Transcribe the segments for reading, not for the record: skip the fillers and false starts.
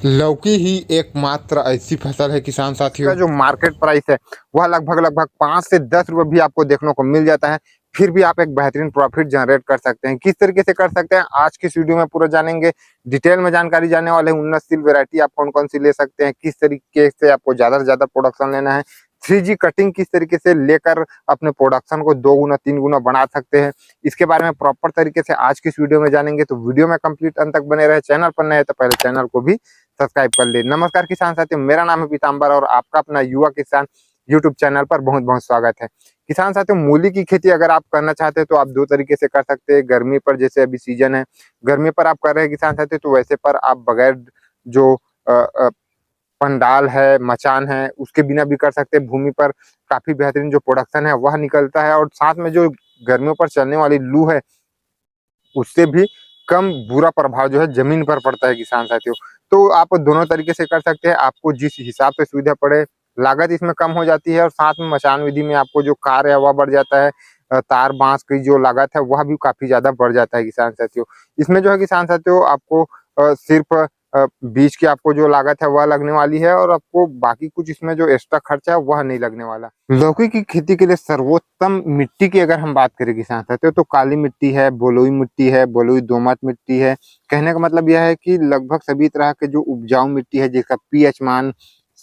लौकी ही एकमात्र ऐसी फसल है किसान इसका साथियों। जो मार्केट प्राइस है वह लगभग 5 से 10 रुपए भी आपको देखने को मिल जाता है। फिर भी आप एक बेहतरीन प्रॉफिट जनरेट कर सकते हैं। किस तरीके से कर सकते हैं आज की इस वीडियो में पूरा जानेंगे। डिटेल में जानकारी जानने वाले हैं। उन्नतशील वैरायटी आप कौन कौन सी ले सकते हैं, किस तरीके से आपको ज्यादा से ज्यादा प्रोडक्शन लेना है, 3G कटिंग किस तरीके से लेकर अपने प्रोडक्शन को 2 गुना 3 गुना बढ़ा सकते हैं, इसके बारे में प्रॉपर तरीके से आज की इस वीडियो में जानेंगे। तो वीडियो में कंप्लीट अंत तक बने रहे। चैनल पर नए हैं तो पहले चैनल को भी सब्सक्राइब कर ले। नमस्कार किसान साथियों, मेरा नाम है पीताम्बर और आपका अपना युवा किसान यूट्यूब चैनल पर बहुत बहुत स्वागत है। किसान साथियों, मूली की खेती अगर आप करना चाहते हैं तो आप 2 तरीके से कर सकते हैं। गर्मी पर, जैसे अभी सीजन है, गर्मी पर आप कर रहे हैं किसान साथियों, तो वैसे पर आप बगैर जो पंडाल है, मचान है, उसके बिना भी कर सकते हैं। भूमि पर काफी बेहतरीन जो प्रोडक्शन है वह निकलता है और साथ में जो गर्मियों पर चलने वाली लू है उससे भी कम बुरा प्रभाव जो है जमीन पर पड़ता है किसान साथियों। तो आप दोनों तरीके से कर सकते हैं, आपको जिस हिसाब से सुविधा पड़े। लागत इसमें कम हो जाती है और साथ में मचान विधि में आपको जो कार्य है वह बढ़ जाता है। तार बांस की जो लागत है वह भी काफी ज्यादा बढ़ जाता है किसान साथियों। इसमें जो है किसान साथियों आपको सिर्फ बीज की आपको जो लागत है वह लगने वाली है और आपको बाकी कुछ इसमें जो एक्स्ट्रा खर्चा है वह नहीं लगने वाला। लौकी की खेती के लिए सर्वोत्तम मिट्टी की अगर हम बात करें किसान साथियों तो काली मिट्टी है, बलुई मिट्टी है, बलुई दोमट मिट्टी है। कहने का मतलब यह है कि लगभग सभी तरह के जो उपजाऊ मिट्टी है जिसका पीएच मान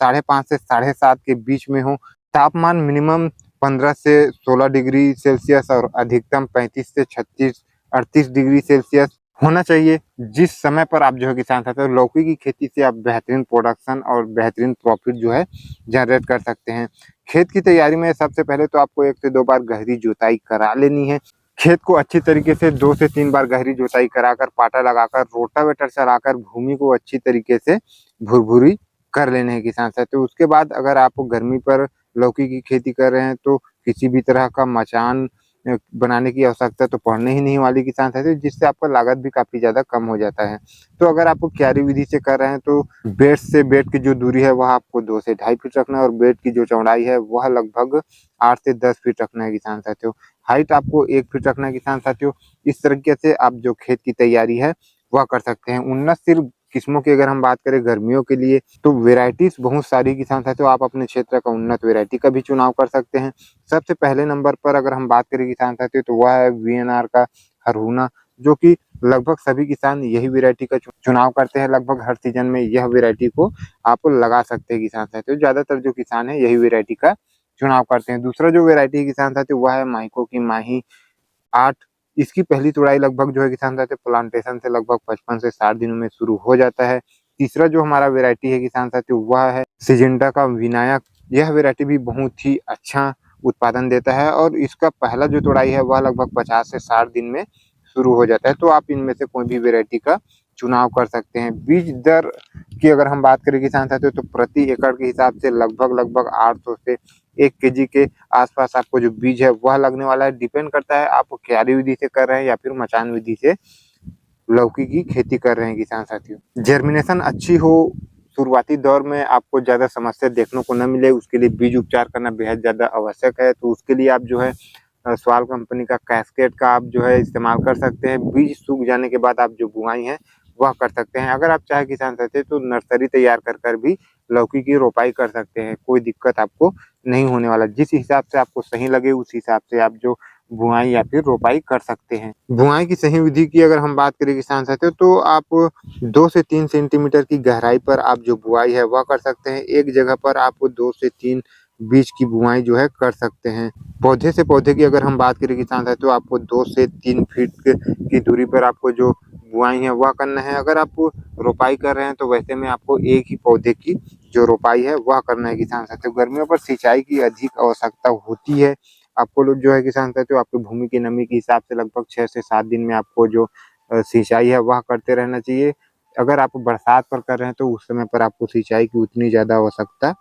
5.5 से 7.5 के बीच में हो, तापमान मिनिमम 15 से 16 डिग्री सेल्सियस और अधिकतम 35 से 36 38 डिग्री सेल्सियस होना चाहिए। जिस समय पर आप जो है किसान साथियों लौकी की खेती से आप बेहतरीन प्रोडक्शन और बेहतरीन प्रॉफिट जो है जनरेट कर सकते हैं। खेत की तैयारी में सबसे पहले तो आपको 1 से 2 बार गहरी जुताई करा लेनी है। खेत को अच्छी तरीके से 2 से 3 बार गहरी जुताई कराकर, पाटा लगाकर, रोटावेटर चलाकर भूमि को अच्छी तरीके से भुरभुरी कर लेने हैं किसान साथियों। उसके बाद अगर आप गर्मी पर लौकी की खेती कर रहे हैं तो किसी भी तरह का मचान बनाने की आवश्यकता तो पड़ने ही नहीं वाली किसान साथियों, जिससे आपका लागत भी काफी ज्यादा कम हो जाता है। तो अगर आप क्यारी विधि से कर रहे हैं तो बेड से बेड की जो दूरी है वह आपको 2 से 2.5 फीट रखना है और बेड की जो चौड़ाई है वह लगभग 8 से 10 फीट रखना है किसान साथियों। हाइट आपको 1 फीट रखना है किसान साथियों। इस तरीके से आप जो खेत की तैयारी है वह कर सकते हैं। उन्नतशील किस्मों की अगर हम बात करें गर्मियों के लिए तो वेराइटीज बहुत सारी किसान साथियों, आप अपने क्षेत्र का उन्नत वेराइटी का भी चुनाव कर सकते हैं। सबसे पहले नंबर पर अगर हम बात करें किसान साथियों तो वह है VNR का हरहुना, जो कि लगभग सभी किसान यही वेराइटी का चुनाव करते हैं। लगभग हर सीजन में यह वेराइटी को आप लगा सकते हैं किसान साथियों। ज्यादातर जो किसान है यही वेराइटी का चुनाव करते हैं। दूसरा जो वेराइटी है किसान साथियों वह है माइको की माही 8। इसकी पहली तुड़ाई लगभग जो है किसान साथियों प्लांटेशन से लगभग 55 से 60 दिनों में शुरू हो जाता है। तीसरा जो हमारा वेराइटी है किसान साथियों वह है सिजेंटा का विनायक। यह वेराइटी भी बहुत ही अच्छा उत्पादन देता है और इसका पहला जो तुड़ाई है वह लगभग 50 से 60 दिन में शुरू हो जाता है। तो आप इनमें से कोई भी वेराइटी का चुनाव कर सकते हैं। बीज दर की अगर हम बात करें किसान साथियों तो प्रति एकड़ के हिसाब से लगभग 800 से 1 केजी के आसपास आपको जो बीज है वह लगने वाला है। डिपेंड करता है आप क्यारी विधि से कर रहे हैं या फिर मचान विधि से लौकी की खेती कर रहे हैं किसान साथियों। जर्मिनेशन अच्छी हो, शुरुआती दौर में आपको ज्यादा समस्या देखने को न मिले, उसके लिए बीज उपचार करना बेहद ज्यादा आवश्यक है। तो उसके लिए आप जो है स्वाल कंपनी का कैस्केड का आप जो है इस्तेमाल कर सकते हैं। बीज सूख जाने के बाद आप जो बुआई है वह कर सकते हैं। अगर आप चाहे किसान साथी तो नर्सरी तैयार कर भी लौकी की रोपाई कर सकते हैं, कोई दिक्कत आपको नहीं होने वाला। जिस हिसाब से आपको सही लगे उस हिसाब से आप जो बुआई या फिर रोपाई कर सकते हैं। बुआई की सही विधि की अगर हम बात करें किसान साथियों तो आप 2 से 3 सेंटीमीटर की गहराई पर आप जो बुआई है वह कर सकते हैं। एक जगह पर आप 2 से 3 बीज की बुआई जो है कर सकते हैं। पौधे से पौधे की अगर हम बात करें किसान साथियों तो आपको 2 से 3 फीट की दूरी पर आपको जो बुआई है वह करना है। अगर आप रोपाई कर रहे हैं तो वैसे में आपको एक ही पौधे की जो रोपाई है वह करना है किसान साथियों। गर्मियों पर सिंचाई की अधिक आवश्यकता होती है। आपको लोग जो है किसान साथियों आपकी भूमि की नमी के हिसाब से लगभग 6 से 7 दिन में आपको जो सिंचाई है वह करते रहना चाहिए। अगर आप बरसात पर कर रहे हैं तो उस समय पर आपको सिंचाई की उतनी ज्यादा आवश्यकता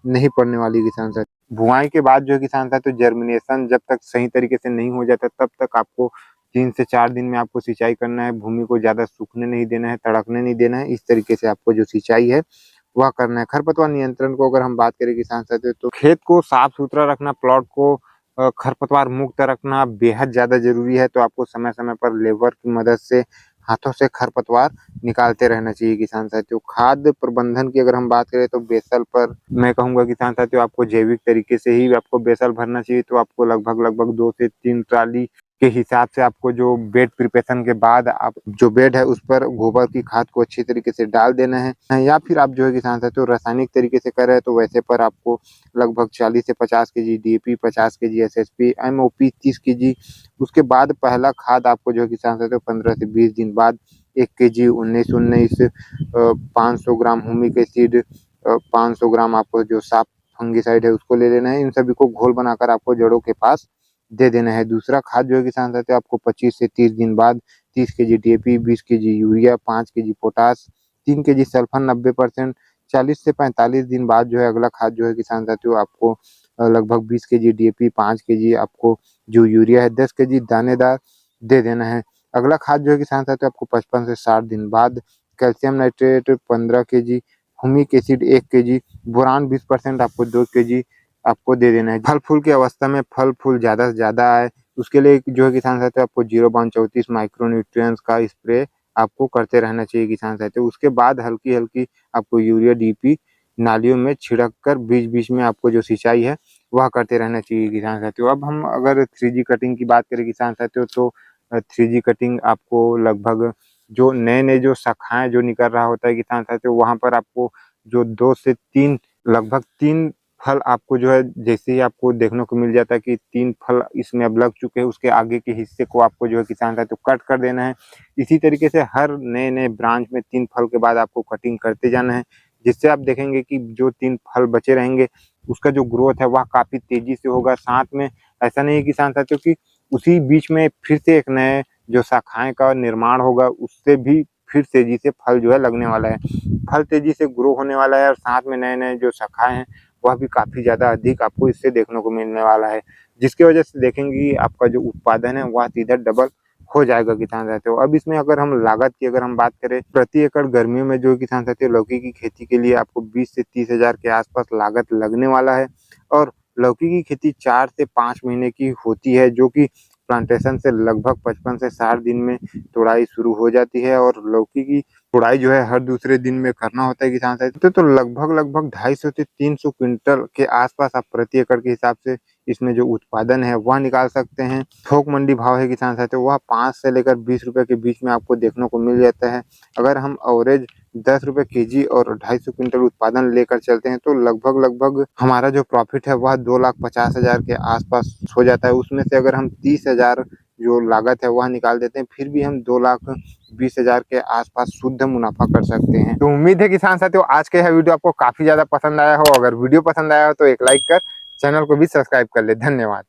नहीं पड़ने वाली किसान साथी। बुआई के बाद जो किसान साथी तो जर्मिनेशन जब तक सही तरीके से नहीं हो जाता तब तक आपको 3 से 4 दिन में आपको सिंचाई करना है। भूमि को ज्यादा सूखने नहीं देना है, तड़कने नहीं देना है। इस तरीके से आपको जो सिंचाई है वह करना है। खरपतवार नियंत्रण को अगर हम बात करें किसान साथी तो खेत को साफ सुथरा रखना, प्लॉट को खरपतवार मुक्त रखना बेहद ज्यादा जरूरी है। तो आपको समय समय पर लेबर की मदद से हाथों से खरपतवार निकालते रहना चाहिए किसान साथियों। खाद प्रबंधन की अगर हम बात करें तो बेसल पर मैं कहूँगा किसान साथियों आपको जैविक तरीके से ही आपको बेसल भरना चाहिए। तो आपको लगभग 2 से 3 ट्राली के हिसाब से आपको जो बेड प्रिपरेशन के बाद आप जो बेड है उस पर गोबर की खाद को अच्छी तरीके से डाल देना है। या फिर आप जो है किसान साथियों रासायनिक तरीके से कर रहे हैं तो वैसे पर आपको लगभग 40 से 50 KG DAP, 50 KG SSP, MOP 30 KG. उसके बाद पहला खाद आपको जो है किसान साथियों 15 से 20 दिन बाद 1 केजी 19-19, 500 ग्राम ह्यूमिक एसिड, 500 ग्राम आपको जो साफ फंगिसाइड है उसको ले लेना है। इन सभी को घोल बनाकर आपको जड़ों के पास दे देना है। दूसरा खाद जो है किसान साथियों आपको 25 से 30 दिन बाद 30 KG DAP, 20 KG urea, 5 KG potash, 3 KG sulphur 90%, 40 से 45 दिन बाद जो है अगला खाद जो है किसान साथियों आपको लगभग 20 केजी DAP, 5 केजी आपको जो यूरिया है, 10 केजी दानेदार दे देना है। अगला खाद जो है किसान साथियों आपको 55 से 60 दिन बाद calcium nitrate 15 KG, humic acid 1 KG, boron 20% आपको 2 केजी आपको दे देना है। फल फूल की अवस्था में फल फूल ज़्यादा से ज़्यादा आए उसके लिए जो है किसान साथियों आपको 0.34 माइक्रोन्यूट्रिएंट्स का स्प्रे आपको करते रहना चाहिए किसान साथियों। उसके बाद हल्की-हल्की आपको यूरिया DAP नालियों में छिड़क कर बीच-बीच में आपको जो सिंचाई है वह करते रहना चाहिए किसान साथियों। अब हम अगर 3G कटिंग की बात करें किसान साथियों तो 3G कटिंग आपको लगभग जो नए-नए जो शाखाएँ जो निकल रहा होता है किसान साथियों वहाँ पर आपको जो 2 से 3 लगभग 3 फल आपको जो है जैसे ही आपको देखने को मिल जाता है कि 3 फल इसमें अब लग चुके हैं उसके आगे के हिस्से को आपको जो है किसान साथियों कट कर देना है। इसी तरीके से हर नए-नए ब्रांच में 3 फल के बाद आपको कटिंग करते जाना है, जिससे आप देखेंगे कि जो 3 फल बचे रहेंगे उसका जो ग्रोथ है वह काफ़ी तेज़ी से होगा। साथ में ऐसा नहीं है किसान साथियों कि उसी बीच में फिर से एक नए जो शाखाएँ का निर्माण होगा उससे भी फिर तेज़ी से फल जो है लगने वाला है। फल तेज़ी से ग्रो होने वाला है और साथ में नए-नए जो शाखाएँ हैं वह भी काफ़ी ज़्यादा अधिक आपको इससे देखने को मिलने वाला है। जिसकी वजह से देखेंगे आपका जो उत्पादन है वह सीधा डबल हो जाएगा किसान साथियों। अब इसमें अगर हम लागत की अगर हम बात करें प्रति एकड़ गर्मियों में जो किसान साथियों लौकी की खेती के लिए आपको 20 से 30 हज़ार के आसपास लागत लगने वाला है। और लौकी की खेती 4 से 5 महीने की होती है जो कि प्लांटेशन से लगभग 55 से 60 दिन में तुड़ाई शुरू हो जाती है और लौकी की तुड़ाई जो है हर दूसरे दिन में करना होता है किसान साथियों। तो लगभग 250 से 300 क्विंटल के आसपास आप प्रति एकड़ के हिसाब से इसमें जो उत्पादन है वह निकाल सकते हैं। थोक मंडी भाव है किसान साथियों वह 5 से लेकर 20 रुपए के बीच में आपको देखने को मिल जाता है। अगर हम एवरेज 10 रुपए केजी और 250 क्विंटल उत्पादन लेकर चलते हैं तो लगभग हमारा जो प्रॉफिट है वह 2,50,000 के आसपास हो जाता है। उसमें से अगर हम 30,000 जो लागत है वह निकाल देते हैं फिर भी हम 2,20,000 के आसपास शुद्ध मुनाफा कर सकते हैं। तो उम्मीद है किसान साथियों आज का यह वीडियो आपको काफी ज्यादा पसंद आया हो। अगर वीडियो पसंद आया हो तो एक लाइक कर चैनल को भी सब्सक्राइब कर ले। धन्यवाद।